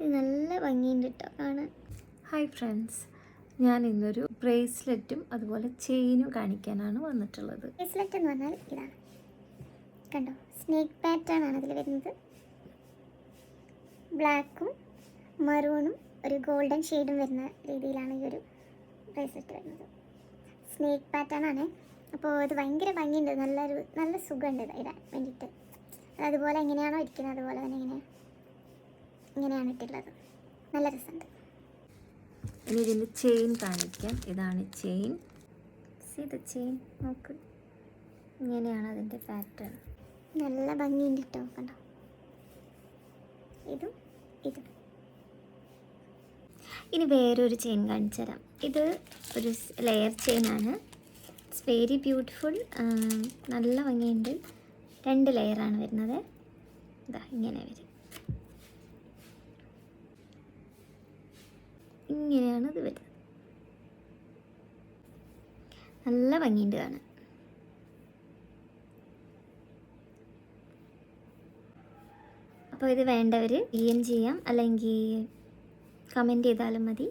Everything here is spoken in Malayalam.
ഇത് നല്ല ഭംഗിയുണ്ട് കേട്ടോ കാണാൻ. ഹായ് ഫ്രണ്ട്സ്, ഞാൻ ഇന്നൊരു ബ്രേസ്ലെറ്റും അതുപോലെ ചെയിനും കാണിക്കാനാണ് വന്നിട്ടുള്ളത്. ബ്രേസ്ലെറ്റ് എന്ന് പറഞ്ഞാൽ ഇതാണ് കണ്ടോ, സ്നേക്ക് പാറ്റേൺ ആണ് ഇതിൽ വരുന്നത്. ബ്ലാക്കും മറൂണും ഒരു ഗോൾഡൻ ഷെയ്ഡും വരുന്ന രീതിയിലാണ് ഈ ഒരു ബ്രേസ്ലെറ്റ് വരുന്നത്. സ്നേക്ക് പാറ്റേൺ ആണ്. അപ്പോൾ ഇത് ഭയങ്കര ഭംഗിയുണ്ട്, നല്ല സുഖമുണ്ട് ഇത് ഇടാൻ വേണ്ടിയിട്ട്. അതുപോലെ എങ്ങനെയാണോ ഇരിക്കുന്നത് അതുപോലെ തന്നെ ഇങ്ങനെയാണ് ഇട്ടുള്ളത്. നല്ല രസമുണ്ട്. ഇനി ഇതിൻ്റെ ചെയിൻ കാണിക്കാം. ഇതാണ് ചെയിൻ. ഇത് ചെയിൻ നോക്ക്, ഇങ്ങനെയാണ് അതിൻ്റെ പാറ്റേൺ. നല്ല ഭംഗിയുണ്ട് കേട്ടോ, കണ്ടോ. ഇതും ഇനി വേറൊരു ചെയിൻ കാണിച്ചു തരാം. ഇത് ഒരു ലെയർ ചെയിനാണ്. It's very beautiful. നല്ല ഭംഗിയുണ്ട്. 2 ലെയറാണ് വരുന്നത്. ഇതാ ഇങ്ങനെ വരും. ഇങ്ങനെയാണ് ഇത് വരുന്നത്. നല്ല ഭംഗിയുണ്ട് കാണാൻ. അപ്പോൾ ഇത് വേണ്ടവർ DM ചെയ്യാം, അല്ലെങ്കിൽ കമൻറ്റ് ചെയ്താലും മതി.